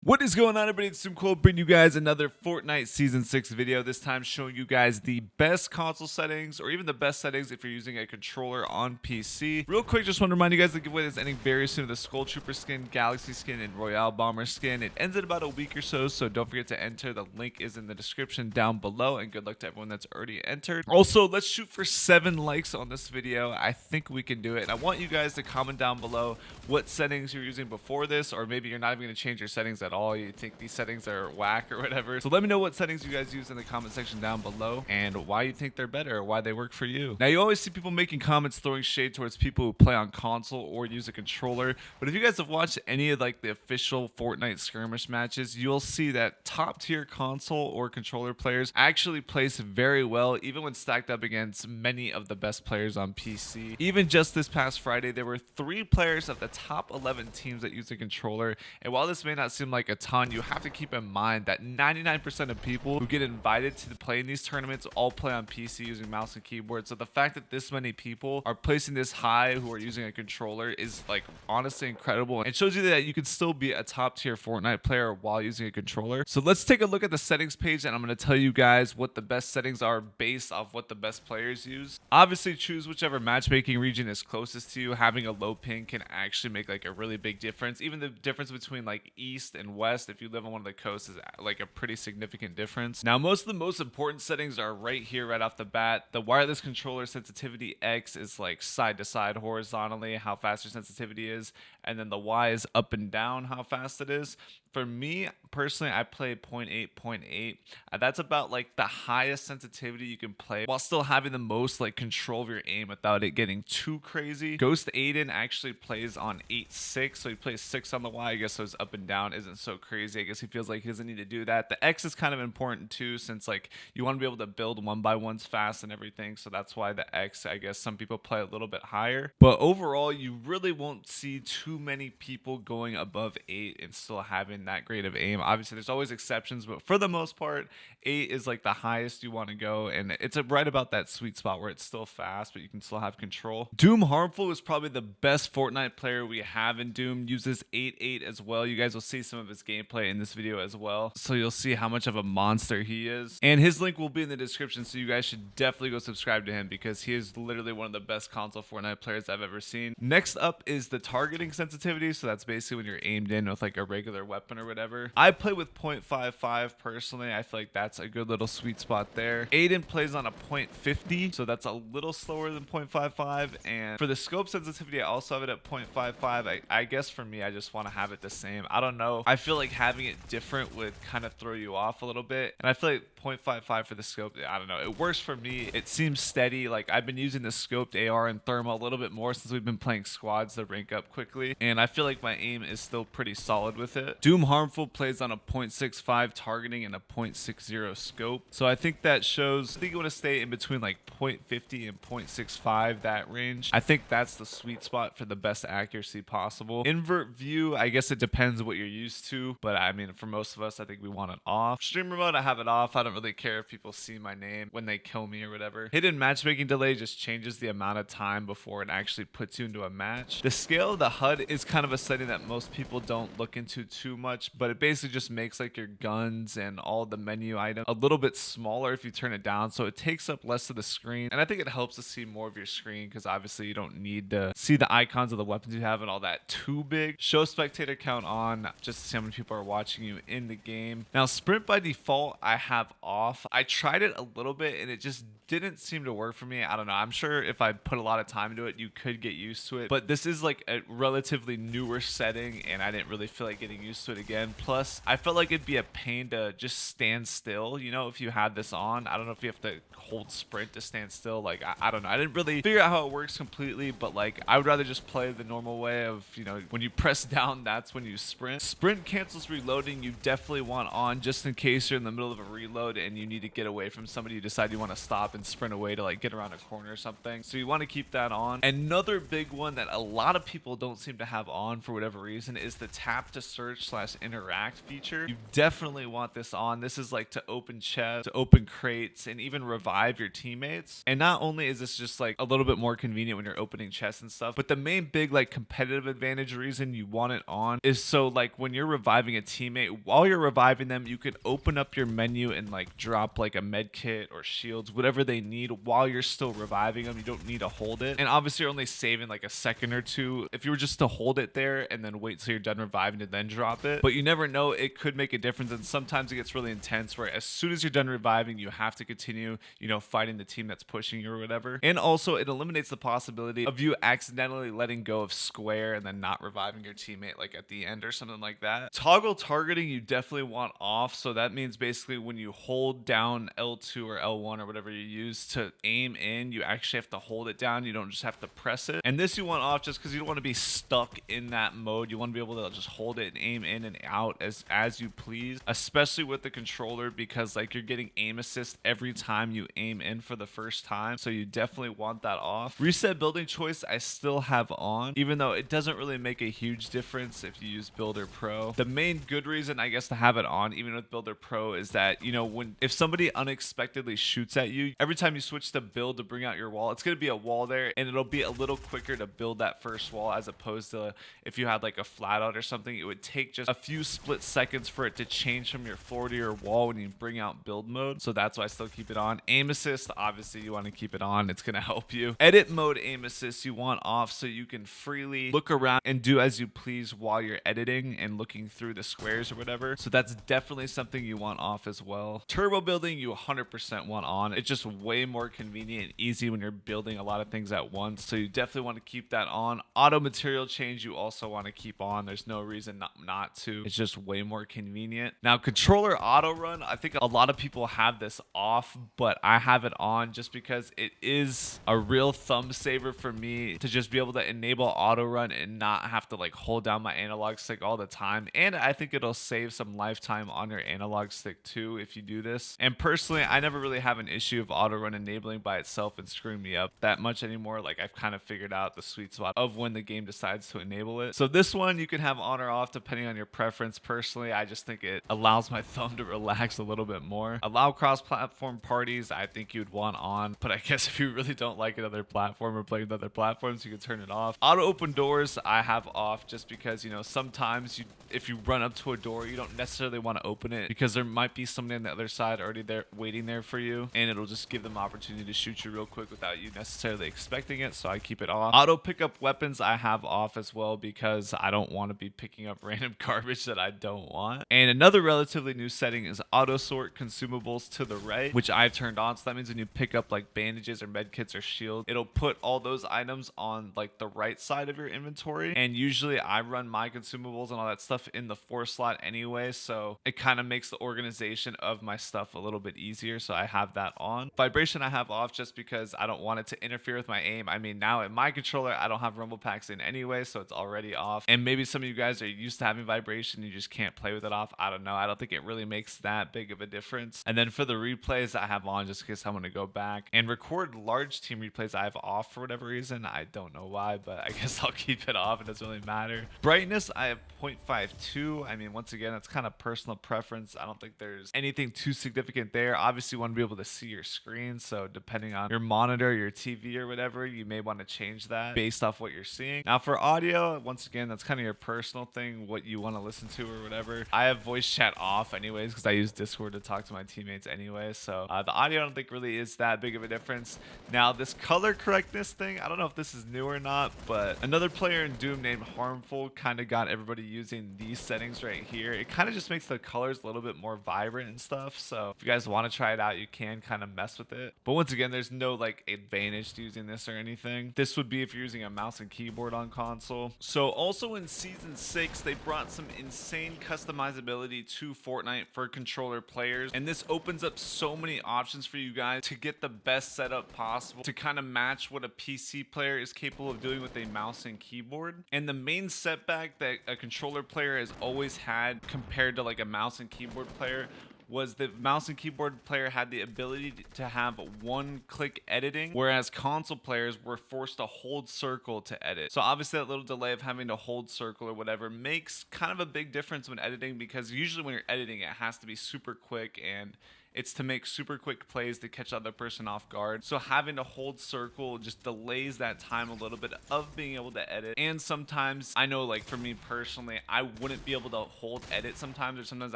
What is going on, everybody? It's GFUEL bringing you guys another Fortnite Season 6 video, this time showing you guys the best console settings, or even the best settings if you're using a controller on PC. Real quick, just want to remind you guys the giveaway is ending very soon. The Skull Trooper skin, Galaxy skin, and Royale Bomber skin. It ends in about a week or so don't forget to enter. The link is in the description down below, and good luck to everyone that's already entered. Also, let's shoot for 7 likes on this video. I think we can do it, and I want you guys to comment down below what settings you're using before this, or maybe you're not even going to change your settings at all. You think these settings are whack or whatever. So let me know what settings you guys use in the comment section down below and why you think they're better or why they work for you. Now, you always see people making comments throwing shade towards people who play on console or use a controller, but if you guys have watched any of like the official Fortnite skirmish matches, you'll see that top tier console or controller players actually place very well even when stacked up against many of the best players on PC. Even just this past Friday, there were 3 players of the top 11 teams that use a controller, and while this may not seem like a ton, you have to keep in mind that 99% of people who get invited to play in these tournaments all play on PC using mouse and keyboard. So the fact that this many people are placing this high who are using a controller is like honestly incredible, and shows you that you can still be a top tier Fortnite player while using a controller. So let's take a look at the settings page, and I'm going to tell you guys what the best settings are based off what the best players use. Obviously, choose whichever matchmaking region is closest to you. Having a low ping can actually make like a really big difference. Even the difference between like east and west, if you live on one of the coasts, is like a pretty significant difference. Now, most of the most important settings are right here right off the bat. The wireless controller sensitivity X is like side to side horizontally, how fast your sensitivity is, and then the Y is up and down, how fast it is. For me personally, I play 0.8, 0.8. That's about like the highest sensitivity you can play while still having the most like control of your aim without it getting too crazy. Ghost Aiden actually plays on 8.6, so he plays 6 on the Y. I guess so his up and down isn't so crazy. I guess he feels like he doesn't need to do that. The X is kind of important too, since like you want to be able to build 1x1s fast and everything, so that's why the X, I guess some people play a little bit higher. But overall, you really won't see too many people going above 8 and still having that great of aim. Obviously there's always exceptions, but for the most part 8 is like the highest you want to go, and it's right about that sweet spot where it's still fast but you can still have control. Doom Harmful is probably the best Fortnite player we have in Doom, uses 8.8 as well. You guys will see some of his gameplay in this video as well, so you'll see how much of a monster he is, and his link will be in the description, so you guys should definitely go subscribe to him because he is literally one of the best console Fortnite players I've ever seen. Next up is the targeting sensitivity, so that's basically when you're aimed in with like a regular weapon or whatever. I play with 0.55 personally. I feel like that's a good little sweet spot there. Aiden plays on a 0.50, so that's a little slower than 0.55. And for the scope sensitivity, I also have it at 0.55. I guess for me, I just want to have it the same. I don't know. I feel like having it different would kind of throw you off a little bit. And I feel like 0.55 for the scope, I don't know. It works for me. It seems steady. Like I've been using the scoped AR and thermal a little bit more since we've been playing squads to rank up quickly. And I feel like my aim is still pretty solid with it. Doom Harmful plays on a 0.65 targeting and a 0.60 scope, so I think that shows, I think you want to stay in between like 0.50 and 0.65, that range. I think that's the sweet spot for the best accuracy possible. Invert view, I guess it depends what you're used to, but I mean for most of us I think we want it off. Streamer mode, I have it off. I don't really care if people see my name when they kill me or whatever. Hidden matchmaking delay just changes the amount of time before it actually puts you into a match. The scale of the HUD is kind of a setting that most people don't look into too much, but it basically just makes like your guns and all the menu items a little bit smaller if you turn it down, so it takes up less of the screen, and I think it helps to see more of your screen because obviously you don't need to see the icons of the weapons you have and all that too big. Show spectator count on, just to see how many people are watching you in the game. Now, sprint by default I have off. I tried it a little bit and it just didn't seem to work for me. I don't know. I'm sure if I put a lot of time into it, you could get used to it, but this is like a relatively newer setting and I didn't really feel like getting used to it again. Plus, I felt like it'd be a pain to just stand still, you know, if you had this on. I don't know if you have to hold sprint to stand still. Like, I don't know. I didn't really figure out how it works completely, but like, I would rather just play the normal way of, you know, when you press down, that's when you sprint. Sprint cancels reloading. You definitely want on just in case you're in the middle of a reload mode and you need to get away from somebody, you decide you want to stop and sprint away to like get around a corner or something. So you want to keep that on. Another big one that a lot of people don't seem to have on for whatever reason is the tap to search / interact feature. You definitely want this on. This is like to open chests, to open crates, and even revive your teammates. And not only is this just like a little bit more convenient when you're opening chests and stuff, but the main big like competitive advantage reason you want it on is so like when you're reviving a teammate, while you're reviving them, you can open up your menu and like drop like a med kit or shields, whatever they need while you're still reviving them. You don't need to hold it. And obviously you're only saving like a second or two if you were just to hold it there and then wait till you're done reviving and then drop it. But you never know, it could make a difference. And sometimes it gets really intense where as soon as you're done reviving, you have to continue, you know, fighting the team that's pushing you or whatever. And also it eliminates the possibility of you accidentally letting go of square and then not reviving your teammate like at the end or something like that. Toggle targeting you definitely want off. So that means basically when you hold down L2 or L1 or whatever you use to aim in, you actually have to hold it down. You don't just have to press it. And this you want off just because you don't want to be stuck in that mode. You want to be able to just hold it and aim in and out as you please, especially with the controller, because like you're getting aim assist every time you aim in for the first time. So you definitely want that off. Reset building choice I still have on, even though it doesn't really make a huge difference if you use Builder Pro. The main good reason I guess to have it on even with Builder Pro is that, you know, if somebody unexpectedly shoots at you, every time you switch to build to bring out your wall, it's going to be a wall there and it'll be a little quicker to build that first wall, as opposed to if you had like a flat out or something, it would take just a few split seconds for it to change from your floor to your wall when you bring out build mode. So that's why I still keep it on. Aim assist, obviously you want to keep it on. It's going to help you. Edit mode aim assist you want off so you can freely look around and do as you please while you're editing and looking through the squares or whatever. So that's definitely something you want off as well. Turbo building you 100% want on. It's just way more convenient and easy when you're building a lot of things at once. So you definitely want to keep that on. Auto material change you also want to keep on. There's no reason not to. It's just way more convenient. Now controller auto run, I think a lot of people have this off, but I have it on just because it is a real thumb saver for me to just be able to enable auto run and not have to like hold down my analog stick all the time. And I think it'll save some lifetime on your analog stick too if you do this. And personally, I never really have an issue of auto run enabling by itself and screwing me up that much anymore. Like I've kind of figured out the sweet spot of when the game decides to enable it. So this one you can have on or off depending on your preference. Personally, I just think it allows my thumb to relax a little bit more. Allow cross-platform parties, I think you'd want on, but I guess if you really don't like another platform or play with other platforms, you can turn it off. Auto open doors I have off just because, you know, sometimes if you run up to a door, you don't necessarily want to open it because there might be somebody on the other side already there waiting there for you, and it'll just give them opportunity to shoot you real quick without you necessarily expecting it. So I keep it off. Auto pick up weapons I have off as well because I don't want to be picking up random garbage that I don't want. And another relatively new setting is auto sort consumables to the right, which I've turned on. So that means when you pick up like bandages or med kits or shields, it'll put all those items on like the right side of your inventory. And usually I run my consumables and all that stuff in the 4 slot anyway, so it kind of makes the organization of my stuff a little bit easier. So I have that on. Vibration I have off just because I don't want it to interfere with my aim. I mean, now in my controller I don't have rumble packs in anyway, so it's already off. And maybe some of you guys are used to having vibration, you just can't play with it off. I don't know. I don't think it really makes that big of a difference. And then for the replays I have on just in case I want to go back and record large team replays I have off for whatever reason. I don't know why, but I guess I'll keep it off. It doesn't really matter. Brightness I have 0.52. I mean, once again, that's kind of personal preference. I don't think there's anything too significant there. Obviously you want to be able to see your screen, so depending on your monitor, your TV or whatever, you may want to change that based off what you're seeing. Now for audio, once again, that's kind of your personal thing, what you want to listen to or whatever. I have voice chat off anyways because I use Discord to talk to my teammates anyway, so the audio I don't think really is that big of a difference. Now this color correctness thing, I don't know if this is new or not, but another player in Doom named Harmful kind of got everybody using these settings right here. It kind of just makes the colors a little bit more vibrant and stuff, so if you guys want to try it out, you can kind of mess with it. But once again, there's no like advantage to using this or anything. This would be if you're using a mouse and keyboard on console. So also in season 6 they brought some insane customizability to Fortnite for controller players, and this opens up so many options for you guys to get the best setup possible to kind of match what a PC player is capable of doing with a mouse and keyboard. And the main setback that a controller player has always had compared to like a mouse and keyboard player was the mouse and keyboard player had the ability to have one-click editing, whereas console players were forced to hold circle to edit. So obviously that little delay of having to hold circle or whatever makes kind of a big difference when editing, because usually when you're editing it has to be super quick and it's to make super quick plays to catch the other person off guard. So having to hold circle just delays that time a little bit of being able to edit. And sometimes, I know like for me personally, I wouldn't be able to hold edit sometimes, or sometimes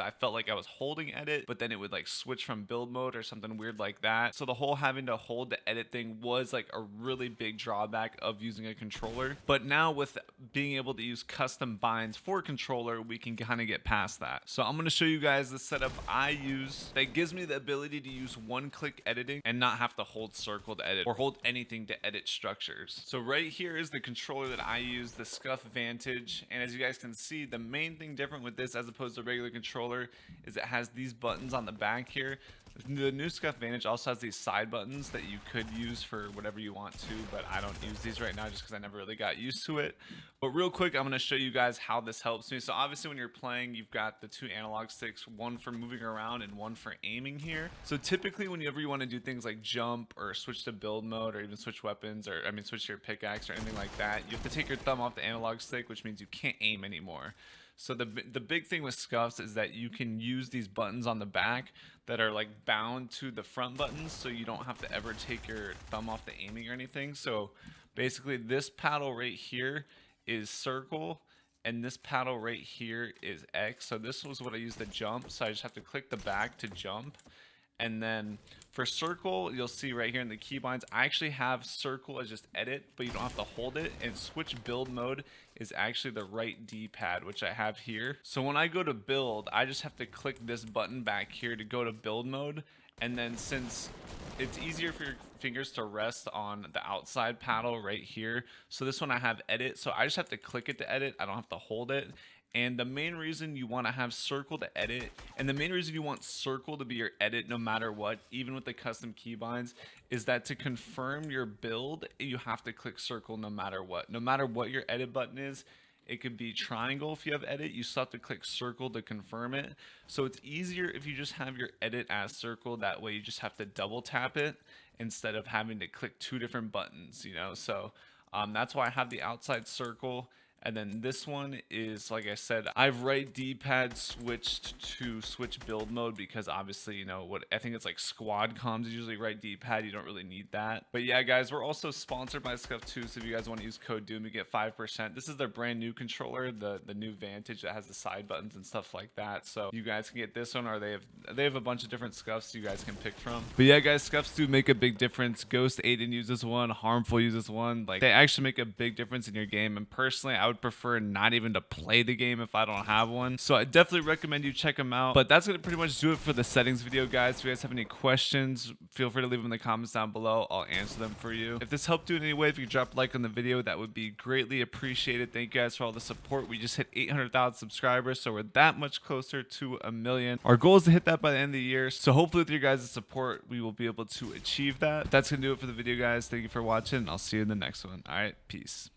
I felt like I was holding edit, but then it would like switch from build mode or something weird like that. So the whole having to hold the edit thing was like a really big drawback of using a controller. But now with being able to use custom binds for controller, we can kind of get past that. So I'm going to show you guys the setup I use that gives me the ability to use one-click editing and not have to hold circle to edit or hold anything to edit structures. So right here is the controller that I use, the Scuf Vantage, and as you guys can see, the main thing different with this as opposed to a regular controller is it has these buttons on the back here. The new Scuf Vantage also has these side buttons that you could use for whatever you want to, but I don't use these right now just because I never really got used to it. But real quick, I'm going to show you guys how this helps me. So obviously when you're playing, you've got the two analog sticks, one for moving around and one for aiming here. So typically whenever you want to do things like jump or switch to build mode or even switch weapons, or I mean switch to your pickaxe or anything like that, you have to take your thumb off the analog stick, which means you can't aim anymore. So the big thing with Scufs is that you can use these buttons on the back that are like bound to the front buttons, so you don't have to ever take your thumb off the aiming or anything. So basically this paddle right here is circle, and this paddle right here is X. So this was what I used to jump, so I just have to click the back to jump. And then for circle, you'll see right here in the keybinds, I actually have circle as just edit, but you don't have to hold it. And switch build mode is actually the right D-pad, which I have here. So when I go to build, I just have to click this button back here to go to build mode. And then since it's easier for your fingers to rest on the outside paddle right here, so this one I have edit, so I just have to click it to edit. I don't have to hold it. And the main reason you want to have circle to edit, and the main reason you want circle to be your edit no matter what, even with the custom keybinds, is that to confirm your build, you have to click circle no matter what. No matter what your edit button is, it could be triangle if you have edit, you still have to click circle to confirm it. So it's easier if you just have your edit as circle, that way you just have to double tap it instead of having to click two different buttons, you know. So that's why I have the outside circle. And then this one is, like I said, I've right D-pad switched to switch build mode because obviously, you know, what I think it's like squad comms is usually right D-pad. You don't really need that. But yeah, guys, we're also sponsored by Scuf too. So if you guys want to use code DOOM, you get 5%. This is their brand new controller, the new Vantage that has the side buttons and stuff like that. So you guys can get this one, or they have a bunch of different Scufs you guys can pick from. But yeah, guys, Scufs do make a big difference. Ghost Aiden uses one, Harmful uses one. Like, they actually make a big difference in your game. And personally, I would prefer not even to play the game if I don't have one. So I definitely recommend you check them out. But that's gonna pretty much do it for the settings video, guys. If you guys have any questions, feel free to leave them in the comments down below. I'll answer them for you. If this helped you in any way, if you could drop a like on the video, that would be greatly appreciated. Thank you guys for all the support. We just hit 800,000 subscribers, so we're that much closer to 1 million. Our goal is to hit that by the end of the year. So hopefully with your guys' support, we will be able to achieve that. That's gonna do it for the video, guys. Thank you for watching, and I'll see you in the next one. All right, peace.